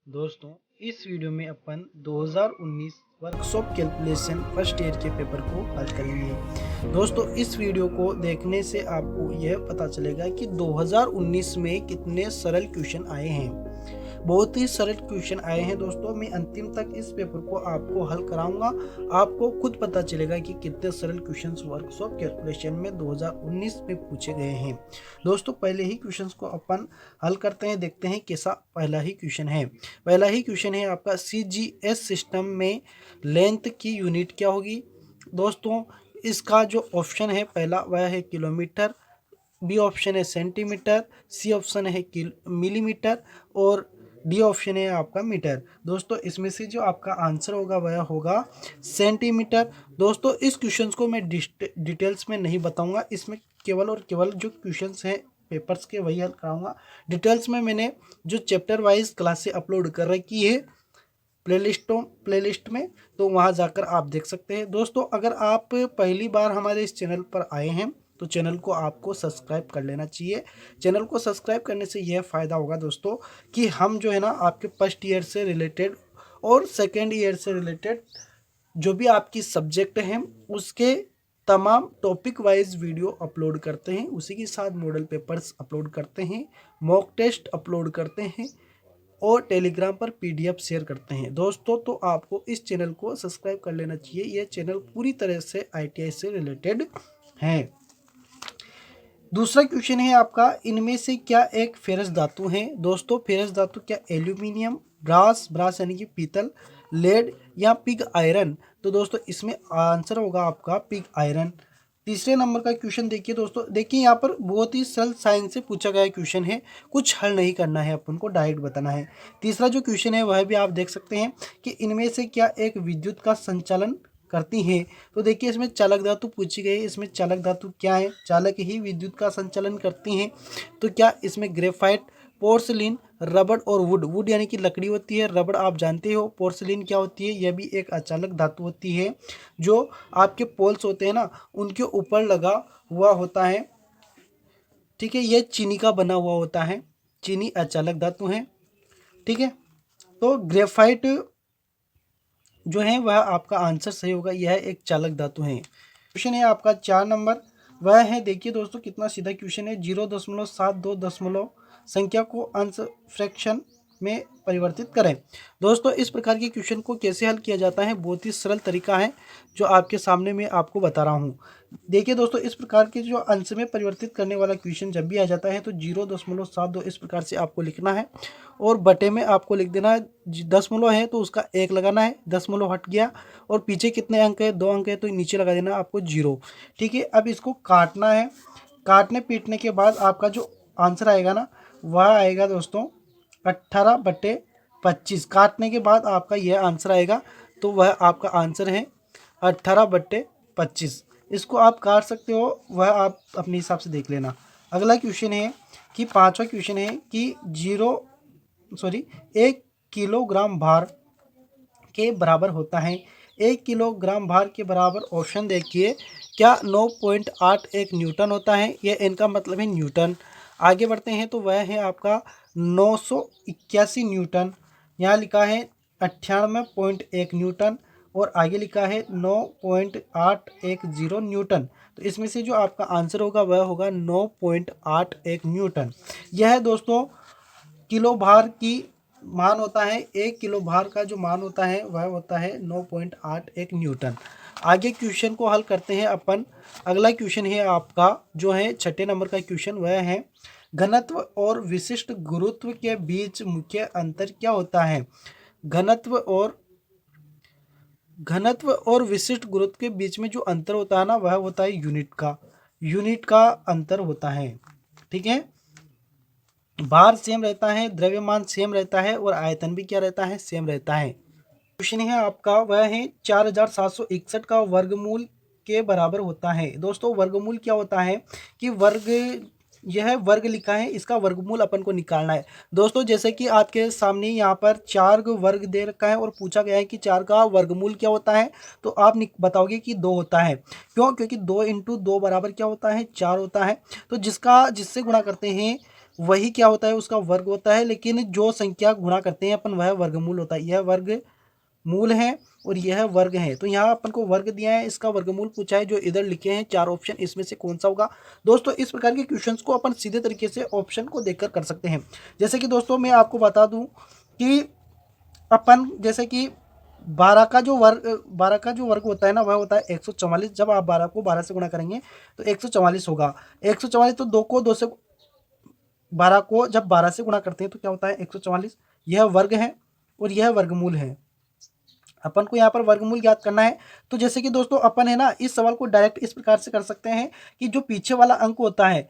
दोस्तों, इस वीडियो में अपन 2019 वर्कशॉप कैलकुलेशन फर्स्ट ईयर के पेपर को हल करेंगे। दोस्तों, इस वीडियो को देखने से आपको यह पता चलेगा कि 2019 में कितने सरल क्वेश्चन आए हैं। बहुत ही सरल क्वेश्चन आए हैं दोस्तों। मैं अंतिम तक इस पेपर को आपको हल कराऊंगा। आपको खुद पता चलेगा कि कितने सरल क्वेश्चंस वर्कशॉप कैलकुलेशन में 2019 में पूछे गए हैं। दोस्तों, पहले ही क्वेश्चंस को अपन हल करते हैं, देखते हैं कैसा पहला ही क्वेश्चन है। पहला ही क्वेश्चन है आपका, CGS सिस्टम में लेंथ की यूनिट क्या होगी। दोस्तों, इसका जो ऑप्शन है पहला वह है किलोमीटर, बी ऑप्शन है सेंटीमीटर, सी ऑप्शन है मिलीमीटर और डी ऑप्शन है आपका मीटर। दोस्तों, इसमें से जो आपका आंसर होगा वह होगा सेंटीमीटर। दोस्तों, इस क्वेश्चन को मैं डिटेल्स में नहीं बताऊंगा, इसमें केवल और केवल जो क्वेश्चंस हैं पेपर्स के वही हल कराऊंगा। डिटेल्स में मैंने जो चैप्टर वाइज क्लासें अपलोड कर रखी है प्लेलिस्ट में, तो वहां जाकर आप देख सकते हैं। दोस्तों, अगर आप पहली बार हमारे इस चैनल पर आए हैं तो चैनल को आपको सब्सक्राइब कर लेना चाहिए। चैनल को सब्सक्राइब करने से यह फ़ायदा होगा दोस्तों कि हम जो है ना आपके फर्स्ट ईयर से रिलेटेड और सेकेंड ईयर से रिलेटेड जो भी आपकी सब्जेक्ट हैं उसके तमाम टॉपिक वाइज वीडियो अपलोड करते हैं। उसी के साथ मॉडल पेपर्स अपलोड करते हैं, मॉक टेस्ट अपलोड करते हैं और टेलीग्राम पर PDF शेयर करते हैं। दोस्तों, तो आपको इस चैनल को सब्सक्राइब कर लेना चाहिए। यह चैनल पूरी तरह से ITI से रिलेटेड है। दूसरा क्वेश्चन है आपका, इनमें से क्या एक फेरस धातु है। दोस्तों, फेरस धातु क्या एल्यूमिनियम, ब्रास यानी कि पीतल, लेड या पिग आयरन। तो दोस्तों, इसमें आंसर होगा आपका पिग आयरन। तीसरे नंबर का क्वेश्चन देखिए दोस्तों, देखिए यहाँ पर बहुत ही सरल साइंस से पूछा गया क्वेश्चन है, कुछ हल नहीं करना है, अपन को डायरेक्ट बताना है। तीसरा जो क्वेश्चन है वह भी आप देख सकते हैं कि इनमें से क्या एक विद्युत का संचालन करती हैं। तो देखिए, इसमें चालक धातु पूछी गई है। इसमें चालक धातु क्या है, चालक ही विद्युत का संचालन करती हैं। तो क्या इसमें ग्रेफाइट, पोर्सिलिन, रबड़ और वुड यानी कि लकड़ी होती है। रबड़ आप जानते हो। पोर्सिलिन क्या होती है, यह भी एक अचालक धातु होती है जो आपके पोल्स होते हैं ना उनके ऊपर लगा हुआ होता है। ठीक है, यह चीनी का बना हुआ होता है। चीनी अचालक धातु है। ठीक है, तो ग्रेफाइट जो है वह आपका आंसर सही होगा, यह एक चालक धातु है। क्वेश्चन है आपका 4 नंबर, वह है, देखिए दोस्तों कितना सीधा क्वेश्चन है। 0.72 दशमलव संख्या को अंश फ्रैक्शन में परिवर्तित करें। दोस्तों, इस प्रकार के क्वेश्चन को कैसे हल किया जाता है, बहुत ही सरल तरीका है जो आपके सामने मैं आपको बता रहा हूँ। देखिए दोस्तों, इस प्रकार के जो अंश में परिवर्तित करने वाला क्वेश्चन जब भी आ जाता है तो 0.72 इस प्रकार से आपको लिखना है और बटे में आपको लिख देना है। दशमलव है तो उसका 1 लगाना है, दशमलव हट गया और पीछे कितने अंक है, 2 अंक है तो नीचे लगा देना आपको 0। ठीक है, अब इसको काटना है। काटने पीटने के बाद आपका जो आंसर आएगा ना वह आएगा दोस्तों 18/25। काटने के बाद आपका यह आंसर आएगा, तो वह आपका आंसर है 18/25। इसको आप काट सकते हो, वह आप अपने हिसाब से देख लेना। अगला क्वेश्चन है कि 5वां क्वेश्चन है कि 1 किलोग्राम भार के बराबर होता है। 1 किलोग्राम भार के बराबर ऑप्शन देखिए, क्या 9.81 न्यूटन होता है, यह इनका मतलब है न्यूटन। आगे बढ़ते हैं तो वह है आपका 981 न्यूटन। यहाँ लिखा है 98.1 न्यूटन और आगे लिखा है 9.810 न्यूटन। तो इसमें से जो आपका आंसर होगा वह होगा 9.81 न्यूटन। यह है दोस्तों किलो भार की मान होता है। 1 किलो भार का जो मान होता है वह होता है 9.81 न्यूटन। आगे क्वेश्चन को हल करते हैं अपन। अगला क्वेश्चन है आपका जो है 6 नंबर का क्वेश्चन, वह है घनत्व और विशिष्ट गुरुत्व के बीच मुख्य अंतर क्या होता है। घनत्व और विशिष्ट गुरुत्व के बीच में जो अंतर होता है ना वह होता है यूनिट का अंतर होता है। ठीक है, भार सेम रहता है, द्रव्यमान सेम रहता है और आयतन भी क्या रहता है, सेम रहता है। क्वेश्चन है आपका, वह है 4761 का वर्गमूल के बराबर होता है। दोस्तों, वर्गमूल क्या होता है कि यह वर्ग लिखा है, इसका वर्गमूल अपन को निकालना है। दोस्तों, जैसे कि आपके सामने यहाँ पर 4 वर्ग दे रखा है और पूछा गया है कि 4 का वर्गमूल क्या होता है, तो आप बताओगे कि 2 होता है। क्यों, क्योंकि 2 × 2 बराबर क्या होता है, 4 होता है। तो जिससे गुणा करते हैं वही क्या होता है, उसका वर्ग होता है, लेकिन जो संख्या गुणा करते हैं अपन वह वर्गमूल होता है। यह वर्गमूल है और यह वर्ग है। तो यहाँ अपन को वर्ग दिया है, इसका वर्गमूल पूछा है, जो इधर लिखे हैं 4 ऑप्शन, इसमें से कौन सा होगा। दोस्तों इस प्रकार के क्वेश्चंस को अपन सीधे तरीके से ऑप्शन को देखकर कर सकते हैं। जैसे कि दोस्तों मैं आपको बता दूं कि अपन जैसे कि 12 का जो वर्ग होता है ना, वह होता है 144। जब आप 12 को 12 से गुणा करेंगे तो 144 होगा। 144 तो 2 को 2 से 12 को जब 12 से गुणा करते हैं तो क्या होता है 144। यह वर्ग है और यह वर्गमूल है। अपन को यहाँ पर वर्गमूल ज्ञात करना है। तो जैसे कि दोस्तों अपन है ना, इस सवाल को डायरेक्ट इस प्रकार से कर सकते हैं कि जो पीछे वाला अंक होता है,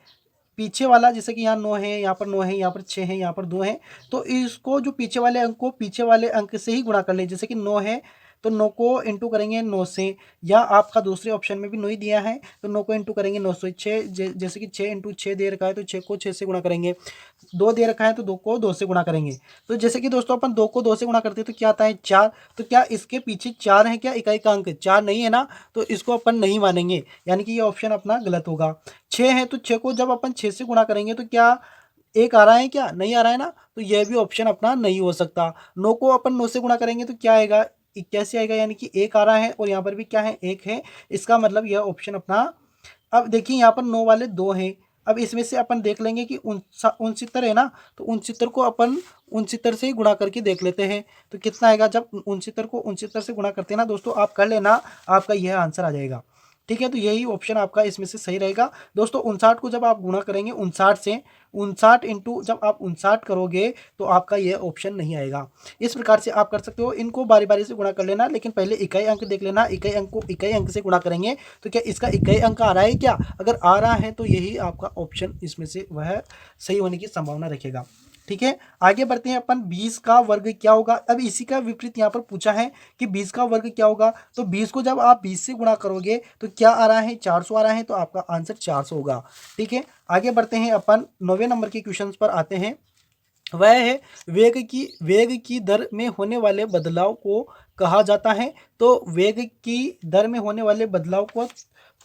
पीछे वाला जैसे कि यहाँ 9 है, यहाँ पर 9 है, यहाँ पर 6 है, यहाँ पर 2 है, तो इसको जो पीछे वाले अंक को पीछे वाले अंक से ही गुणा कर ले। जैसे कि 9 है तो 9 को इंटू करेंगे 9 से, या आपका दूसरे ऑप्शन में भी 9 ही दिया है तो 9 को इंटू करेंगे 9 से। 6 जैसे कि 6 इंटू 6 दे रखा है तो 6 को 6 से गुणा करेंगे। 2 दे रखा है तो 2 को 2 से गुणा करेंगे। तो जैसे कि दोस्तों अपन 2 को 2 से गुणा करते हैं तो क्या आता है 4। तो क्या इसके पीछे 4 है क्या, इकाई का अंक 4 नहीं है ना, तो इसको अपन नहीं मानेंगे, यानी कि ये ऑप्शन अपना गलत होगा। 6 है तो 6 को जब अपन 6 से गुणा करेंगे तो क्या एक आ रहा है क्या, नहीं आ रहा है ना, तो यह भी ऑप्शन अपना नहीं हो सकता। 9 को अपन 9 से गुणा करेंगे तो क्या आएगा 81 आएगा, यानी कि एक आ रहा है और यहाँ पर भी क्या है एक है। इसका मतलब यह ऑप्शन अपना, अब देखिए यहाँ पर 9 वाले 2 हैं। अब इसमें से अपन देख लेंगे कि 69 है ना, तो 69 को अपन 69 से ही गुणा करके देख लेते हैं तो कितना आएगा। जब 69 को 69 से गुणा करते हैं ना दोस्तों, आप कर लेना, आपका यह आंसर आ जाएगा। ठीक है, तो यही ऑप्शन आपका इसमें से सही रहेगा। दोस्तों 59 को जब आप गुणा करेंगे 59 से, 59 इंटू जब आप 59 करोगे तो आपका यह ऑप्शन नहीं आएगा। इस प्रकार से आप कर सकते हो, इनको बारी बारी से गुणा कर लेना, लेकिन पहले इकाई अंक देख लेना। इकाई अंक को इकाई अंक से गुणा करेंगे तो क्या इसका इकाई अंक आ रहा है क्या, अगर आ रहा है तो यही आपका ऑप्शन इसमें से वह सही होने की संभावना रखेगा। ठीक है, आगे बढ़ते हैं अपन। 20 का वर्ग क्या होगा। अब इसी का विपरीत यहाँ पर पूछा है कि 20 का वर्ग क्या होगा। तो 20 को जब आप 20 से गुणा करोगे तो क्या आ रहा है 400 आ रहा है, तो आपका आंसर 400 होगा। ठीक है, आगे बढ़ते हैं अपन 9वें नंबर के क्वेश्चन पर आते हैं। वह है वेग की दर में होने वाले बदलाव को कहा जाता है। तो वेग की दर में होने वाले बदलाव को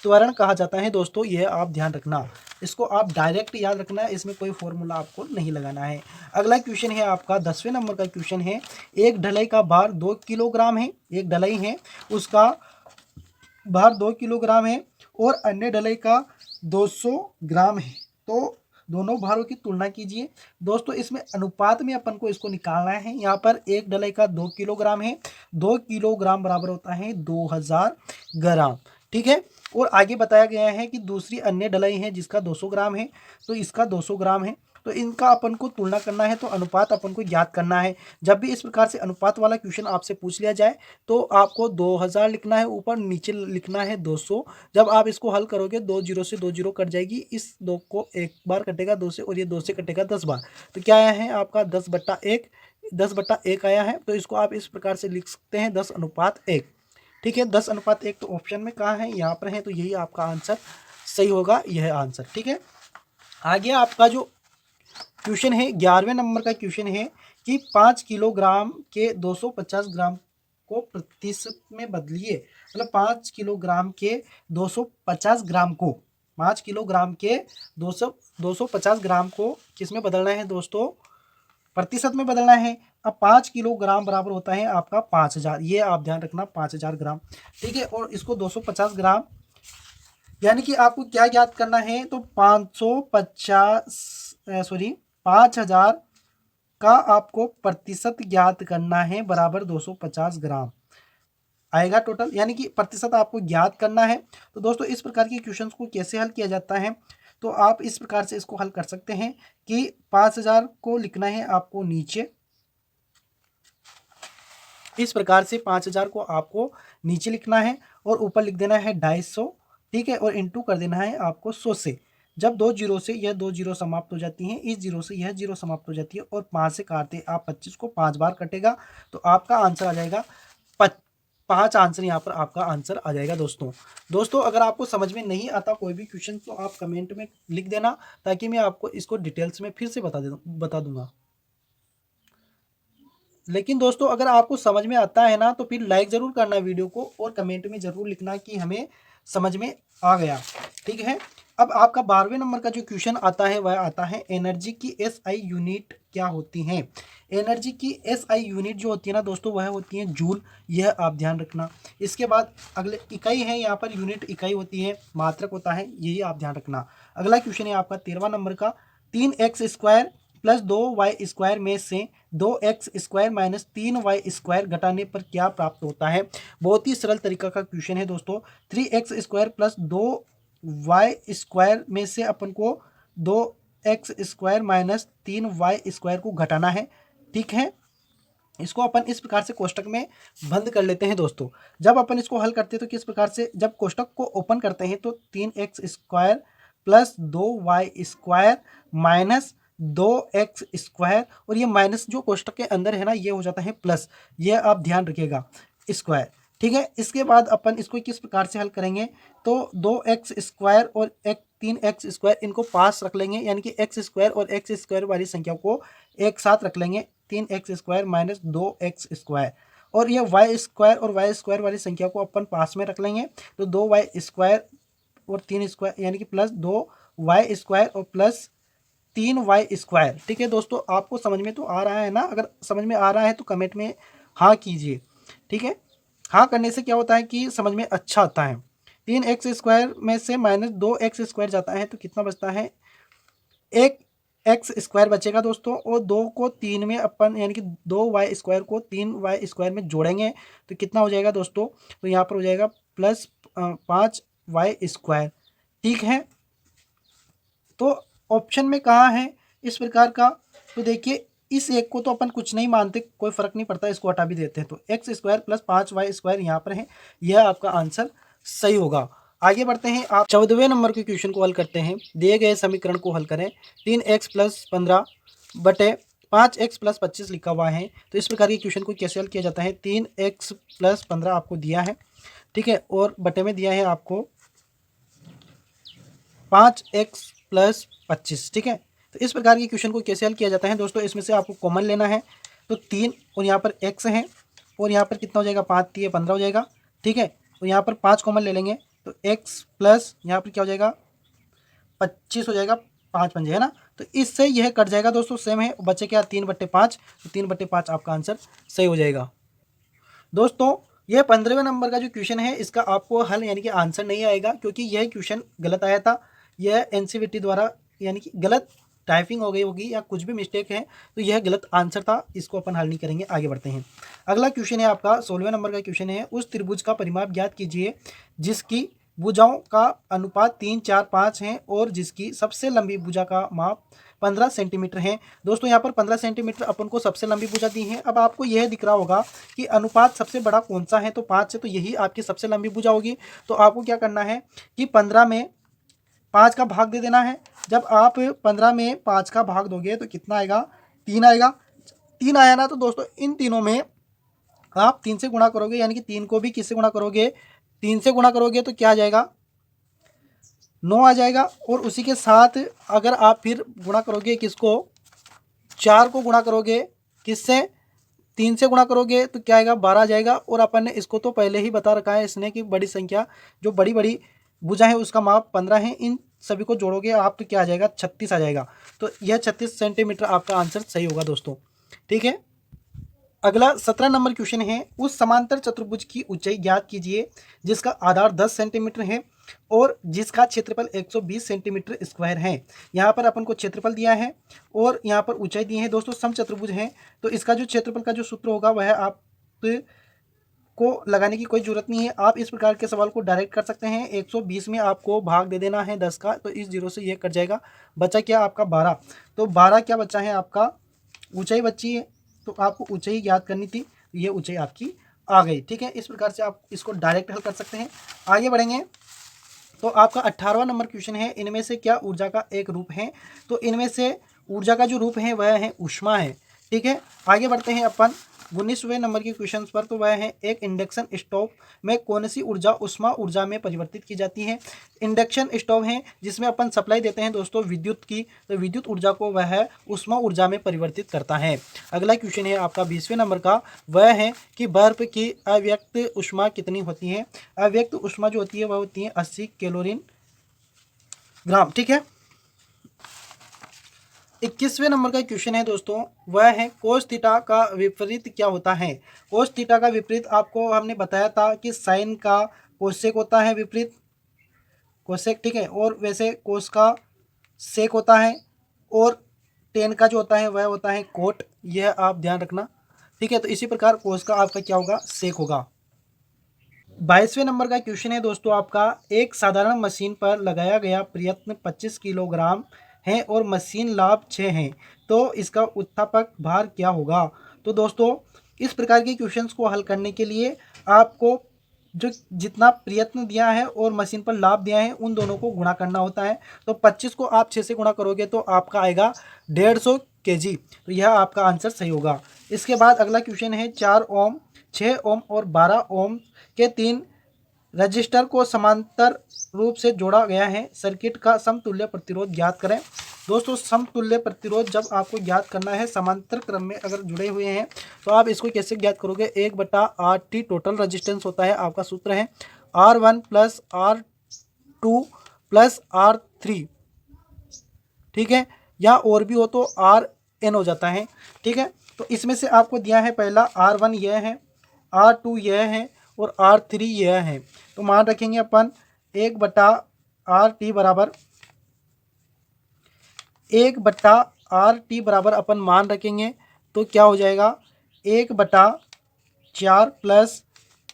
त्वरण कहा जाता है। दोस्तों यह आप ध्यान रखना, इसको आप डायरेक्ट याद रखना है, इसमें कोई फॉर्मूला आपको नहीं लगाना है। अगला क्वेश्चन है आपका 10वें नंबर का क्वेश्चन है। एक ढलाई का भार 2 किलोग्राम है, एक ढलाई है उसका भार 2 किलोग्राम है और अन्य ढलाई का 200 ग्राम है। तो दोनों भारों की तुलना कीजिए। दोस्तों इसमें अनुपात में अपन को इसको निकालना है। यहाँ पर एक ढलाई का 2 किलोग्राम है, 2 किलोग्राम बराबर होता है 2000 ग्राम। ठीक है, और आगे बताया गया है कि दूसरी अन्य ढलाई है जिसका 200 ग्राम है, तो इसका 200 ग्राम है। तो इनका अपन को तुलना करना है, तो अनुपात अपन को याद करना है। जब भी इस प्रकार से अनुपात वाला क्वेश्चन आपसे पूछ लिया जाए तो आपको 2000 लिखना है, ऊपर नीचे लिखना है 200। जब आप इसको हल करोगे 2 जीरो से 2 जीरो कट जाएगी, इस 2 को एक बार कटेगा 2 से, और ये 2 से कटेगा 10 बार, तो क्या आया है आपका 10/1, 10/1 आया है। तो इसको आप इस प्रकार से लिख सकते हैं 10:1। ठीक है, 10:1 तो ऑप्शन में कहाँ है, यहाँ पर है, तो यही आपका आंसर सही होगा, यह आंसर। ठीक है, आगे आपका जो क्वेश्चन है 11वें नंबर का क्वेश्चन है कि 5 किलोग्राम के 250 ग्राम को प्रतिशत में बदलिए। मतलब 5 किलोग्राम के 250 ग्राम को, 5 किलोग्राम के 250 ग्राम को किस में बदलना है दोस्तों, प्रतिशत में बदलना है। अब 5 किलोग्राम बराबर होता है आपका 5000, ये आप ध्यान रखना 5000 ग्राम। ठीक है, और इसको 250 ग्राम, यानी कि आपको क्या याद करना है, तो 5000 का आपको प्रतिशत ज्ञात करना है, बराबर 250 ग्राम आएगा टोटल, यानी कि प्रतिशत आपको ज्ञात करना है। तो दोस्तों इस प्रकार के क्वेश्चंस को कैसे हल किया जाता है, तो आप इस प्रकार से इसको हल कर सकते हैं कि 5000 को लिखना है आपको नीचे, इस प्रकार से 5000 को आपको नीचे लिखना है और ऊपर लिख देना है 250। ठीक है, और इंटू कर देना है आपको 100 से। जब 2 जीरो से यह 2 जीरो समाप्त हो जाती हैं, इस जीरो से यह जीरो समाप्त हो जाती है, और 5 से काटते आप 25 को 5 बार कटेगा, तो आपका आंसर आ जाएगा 5 आंसर, यहाँ पर आपका आंसर आ जाएगा। दोस्तों अगर आपको समझ में नहीं आता कोई भी क्वेश्चन तो आप कमेंट में लिख देना, ताकि मैं आपको इसको डिटेल्स में फिर से बता दूंगा। लेकिन दोस्तों अगर आपको समझ में आता है ना, तो फिर लाइक ज़रूर करना वीडियो को, और कमेंट में ज़रूर लिखना कि हमें समझ में आ गया। ठीक है, अब आपका 12वें नंबर का जो क्वेश्चन आता है वह आता है एनर्जी की एसआई यूनिट क्या होती हैं। एनर्जी की एसआई यूनिट जो होती है ना दोस्तों वह होती है जूल, यह आप ध्यान रखना। इसके बाद अगले इकाई है, यहाँ पर यूनिट इकाई होती है, मात्रक होता है, यही आप ध्यान रखना। अगला क्वेश्चन है आपका 13वां नंबर का, 3x² प्लस 2y² में से 2x² माइनस 3y² घटाने पर क्या प्राप्त होता है। बहुत ही सरल तरीका का क्वेश्चन है दोस्तों। 3x² प्लस 2y² में से अपन को 2x² माइनस 3y² को घटाना है, ठीक है। इसको अपन इस प्रकार से कोष्टक में बंद कर लेते हैं दोस्तों। जब अपन इसको हल करते हैं तो किस प्रकार से, जब कोष्टक को ओपन करते हैं तो 3x² plus 2y² minus 2x² और ये माइनस जो कोष्टक के अंदर है ना ये हो जाता है प्लस, ये आप ध्यान रखिएगा, स्क्वायर, ठीक है। इसके बाद अपन इसको किस प्रकार से हल करेंगे, तो 2x² और 3x² इनको पास रख लेंगे, यानी कि x² और x² वाली संख्या को एक साथ रख लेंगे, 3x² माइनस 2x² और ये y² और y² वाली संख्या को अपन पास में रख लेंगे, तो 2y² और 3 यानी कि प्लस 2y² और प्लस 3y², ठीक है दोस्तों। आपको समझ में तो आ रहा है ना, अगर समझ में आ रहा है तो कमेंट में हाँ कीजिए, ठीक है। हाँ करने से क्या होता है कि समझ में अच्छा आता है। 3x² में से माइनस 2x² जाता है तो कितना बचता है, 1x² बचेगा दोस्तों, और 2 को 3 में अपन यानी कि 2y² को 3y² में जोड़ेंगे तो कितना हो जाएगा दोस्तों, तो यहाँ पर हो जाएगा प्लस 5y², ठीक है। तो ऑप्शन में कहाँ है इस प्रकार का, तो देखिए इस एक को तो अपन कुछ नहीं मानते, कोई फर्क नहीं पड़ता, इसको हटा भी देते हैं, तो x² प्लस 5y² यहाँ पर है, यह आपका आंसर सही होगा। आगे बढ़ते हैं, आप 14वें नंबर के क्वेश्चन को हल करते हैं। दिए गए समीकरण को हल करें, 3x प्लस 15 बटे 5x प्लस 25 लिखा हुआ है, तो इस प्रकार के क्वेश्चन को कैसे हल किया जाता है। 3x प्लस 15 आपको दिया है, ठीक है, और बटे में दिया है आपको 5x प्लस 25, ठीक है। तो इस प्रकार के क्वेश्चन को कैसे हल किया जाता है दोस्तों, इसमें से आपको कॉमन लेना है, तो 3 और यहाँ पर x है और यहाँ पर कितना हो जाएगा, 5 3 15 हो जाएगा, ठीक है। तो यहाँ पर 5 कॉमन ले लेंगे तो x प्लस यहाँ पर क्या हो जाएगा 25 हो जाएगा, 5 पंजे है ना, तो इससे यह कट जाएगा दोस्तों, सेम है, बचे क्या 3/5, तो 3/5 आपका आंसर सही हो जाएगा दोस्तों। यह 15वें नंबर का जो क्वेश्चन है इसका आपको हल यानी कि आंसर नहीं आएगा, क्योंकि यह क्वेश्चन गलत आया था, यह एनसीईआरटी द्वारा यानी कि गलत टाइपिंग हो गई होगी या कुछ भी मिस्टेक है, तो यह गलत आंसर था, इसको अपन हल नहीं करेंगे। आगे बढ़ते हैं, अगला क्वेश्चन है आपका 16वें नंबर का क्वेश्चन है, उस त्रिभुज का परिमाप ज्ञात कीजिए जिसकी भुजाओं का अनुपात 3 4 5 है और जिसकी सबसे लंबी भुजा का माप 15 सेंटीमीटर है। दोस्तों यहाँ पर 15 सेंटीमीटर अपन को सबसे लंबी भुजा दी है। अब आपको यह दिख रहा होगा कि अनुपात सबसे बड़ा कौन सा है, तो 5 है, तो यही आपकी सबसे लंबी भुजा होगी। तो आपको क्या करना है कि 15 में 5 का भाग दे देना है। जब आप 15 में 5 का भाग दोगे तो कितना आएगा, 3 आएगा। 3 आया ना, तो दोस्तों इन तीनों में आप 3 से गुणा करोगे, यानी कि 3 को भी किससे गुणा करोगे, 3 से गुणा करोगे तो क्या आ जाएगा, 9 आ जाएगा। और उसी के साथ अगर आप फिर गुणा करोगे किसको, 4 को गुणा करोगे किससे, 3 से गुणा करोगे तो क्या आएगा, 12 आ जाएगा। और अपन ने इसको तो पहले ही बता रखा है इसने कि बड़ी संख्या जो बड़ी बड़ी भुजा है उसका माप 15 है, इन सभी को जोड़ोगे आप तो क्या आ जाएगा, 36 आ जाएगा। तो यह 36 सेंटीमीटर आपका आंसर सही होगा दोस्तों, ठीक है। अगला 17 नंबर क्वेश्चन है, उस समांतर चतुर्भुज की ऊंचाई ज्ञात कीजिए जिसका आधार 10 सेंटीमीटर है और जिसका क्षेत्रफल 120 सेंटीमीटर स्क्वायर है। यहाँ पर अपन को क्षेत्रफल दिया है और यहाँ पर ऊंचाई दी है दोस्तों, समचतुर्भुज है, तो इसका जो क्षेत्रफल का जो सूत्र होगा वह आप को लगाने की कोई जरूरत नहीं है। आप इस प्रकार के सवाल को डायरेक्ट कर सकते हैं। 120 में आपको भाग दे देना है 10 का, तो इस जीरो से ये कट जाएगा, बचा क्या आपका 12। तो 12 क्या बचा है आपका, ऊंचाई बची है, तो आपको ऊंचाई याद करनी थी, ये ऊंचाई आपकी आ गई, ठीक है। इस प्रकार से आप इसको डायरेक्ट हल कर सकते हैं। आगे बढ़ेंगे तो आपका 18वां नंबर क्वेश्चन है, इनमें से क्या ऊर्जा का एक रूप है, तो इनमें से ऊर्जा का जो रूप है वह है ऊष्मा है, ठीक है। आगे बढ़ते हैं अपन 19वें नंबर के क्वेश्चन पर, तो वह है एक इंडक्शन स्टोव में कौन सी ऊर्जा उष्मा ऊर्जा में परिवर्तित की जाती है। इंडक्शन स्टोव है जिसमें अपन सप्लाई देते हैं दोस्तों विद्युत की, तो विद्युत ऊर्जा को वह उष्मा ऊर्जा में परिवर्तित करता है। अगला क्वेश्चन है आपका 20वें नंबर का, वह है कि बर्फ की अव्यक्त उष्मा कितनी होती है। अव्यक्त उष्मा जो होती है वह होती है 80 कैलोरी ग्राम। ठीक है, 21वें नंबर का क्वेश्चन है दोस्तों, वह है कोस थीटा का विपरीत क्या होता है। कोस थीटा का विपरीत आपको हमने बताया था कि साइन का कोसेक होता है विपरीत, कोसेक। ठीक है, और वैसे कोस का सेक होता है, और टेन का जो होता है वह होता है कोट। यह आप ध्यान रखना। ठीक है, तो इसी प्रकार कोस का आपका क्या होगा, सेक होगा। 22वें नंबर का क्वेश्चन है दोस्तों आपका, एक साधारण मशीन पर लगाया गया प्रयत्न 25 किलोग्राम है और मशीन लाभ 6 है, तो इसका उत्थापक भार क्या होगा। तो दोस्तों इस प्रकार के क्वेश्चंस को हल करने के लिए आपको जो जितना प्रयत्न दिया है और मशीन पर लाभ दिया है उन दोनों को गुणा करना होता है। तो 25 को आप 6 से गुणा करोगे तो आपका आएगा 150 kg। तो यह आपका आंसर सही होगा। इसके बाद अगला क्वेश्चन है, 4 ओम, 6 ओम और 12 ओम के 3 रजिस्टर को समांतर रूप से जोड़ा गया है, सर्किट का समतुल्य प्रतिरोध ज्ञात करें। दोस्तों समतुल्य प्रतिरोध जब आपको ज्ञात करना है समांतर क्रम में अगर जुड़े हुए हैं तो आप इसको कैसे ज्ञात करोगे, 1/RT टोटल रजिस्टेंस होता है, आपका सूत्र है R1 plus R2 plus R3। ठीक है, या और भी हो तो RN हो जाता है। ठीक है, तो इसमें से आपको दिया है पहला R1 यह है, R2 यह है और R3 यह है। तो मान रखेंगे अपन 1/RT बराबर 1/RT बराबर अपन मान रखेंगे तो क्या हो जाएगा, 1/4 प्लस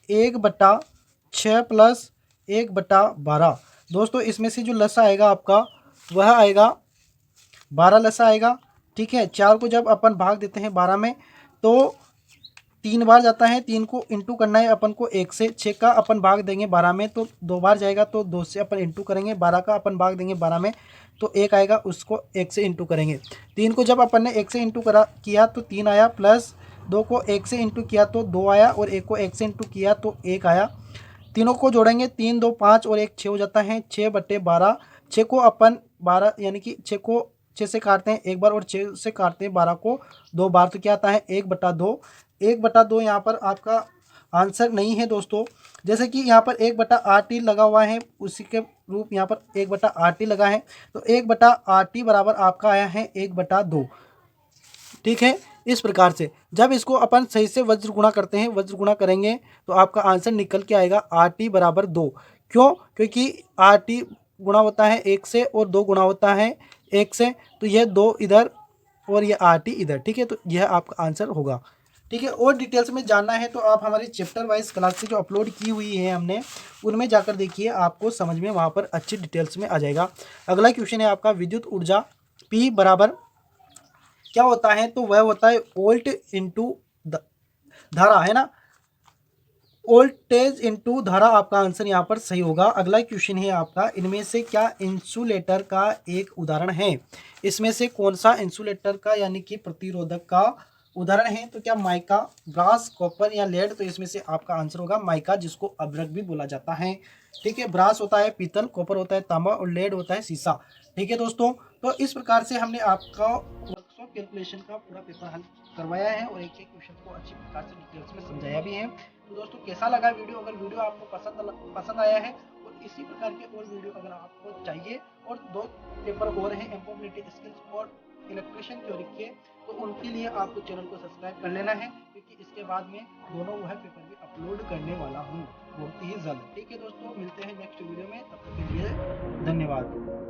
1/6 प्लस 1/12। दोस्तों इसमें से जो लसा आएगा आपका वह आएगा 12 लसा आएगा। ठीक है, 4 को जब अपन भाग देते हैं 12 में तो 3 बार जाता है, 3 को इंटू करना है अपन को 1 से, 6 का अपन भाग देंगे 12 में तो 2 बार जाएगा, तो 2 से अपन इंटू करेंगे, 12 का अपन भाग देंगे 12 में तो 1 आएगा, उसको 1 से इंटू करेंगे। 3 को जब अपन ने 1 से इंटू किया तो 3 आया, प्लस 2 को 1 से इंटू किया तो 2 आया, और 1 को 1 से इंटू किया तो 1 आया। तीनों को जोड़ेंगे, 3 2 5 और 1 6 हो जाता है, 6/12। 6 को अपन 12 यानी कि 6 को 6 से काटते हैं एक बार और 6 से काटते हैं 12 को 2 बार, तो क्या आता है 1/2। 1/2 यहाँ पर आपका आंसर नहीं है दोस्तों, जैसे कि यहाँ पर 1/RT लगा हुआ है उसी के रूप यहाँ पर 1/RT लगा है, तो 1/RT बराबर आपका आया है 1/2। ठीक है, इस प्रकार से जब इसको अपन सही से वज्र गुणा करते हैं, वज्र गुणा करेंगे तो आपका आंसर निकल के आएगा RT बराबर 2। क्यों, क्योंकि RT गुणा होता है 1 से और 2 गुणा होता है 1 से, तो यह 2 इधर और यह RT इधर। ठीक है, तो यह आपका आंसर होगा। ठीक है, और डिटेल्स में जानना है तो आप हमारी चैप्टर वाइज क्लास से जो अपलोड की हुई है हमने उनमें जाकर देखिए, आपको समझ में वहाँ पर अच्छी डिटेल्स में आ जाएगा। अगला क्वेश्चन है आपका, विद्युत ऊर्जा P बराबर क्या होता है, तो वह होता है वोल्ट इंटू धारा, है ना, वोल्टेज इंटू धारा आपका आंसर यहाँ पर सही होगा। अगला क्वेश्चन है आपका, इनमें से क्या इंसुलेटर का एक उदाहरण है। इसमें से कौन सा इंसुलेटर का यानी कि प्रतिरोधक का उदाहरण है, तो क्या माइका, ब्रास, कॉपर या लेड। तो इसमें से आपका आंसर होगा माइका, जिसको अभ्रक भी बोला जाता है। ठीक है, ब्रास होता है पीतल, कॉपर होता है तांबा और लेड होता है सीसा। ठीक है दोस्तों, तो इस प्रकार से हमने आपका वर्कशॉप कैलकुलेशन का पूरा पेपर हल करवाया है और एक एक क्वेश्चन को अच्छी प्रकार से डिटेल्स में समझाया भी है। तो दोस्तों कैसा लगा वीडियो, अगर वीडियो आपको पसंद आया है और इसी प्रकार के और वीडियो अगर आपको चाहिए, और 2 पेपर और हैं एम्प्लॉयमेंट स्किल्स और इलेक्ट्रिशियन थ्योरी के, तो उनके लिए आपको चैनल को सब्सक्राइब कर लेना है, क्योंकि इसके बाद में दोनों वह पेपर भी अपलोड करने वाला हूँ बहुत ही जल्द। ठीक है दोस्तों, मिलते हैं नेक्स्ट वीडियो में, तब तक के लिए धन्यवाद।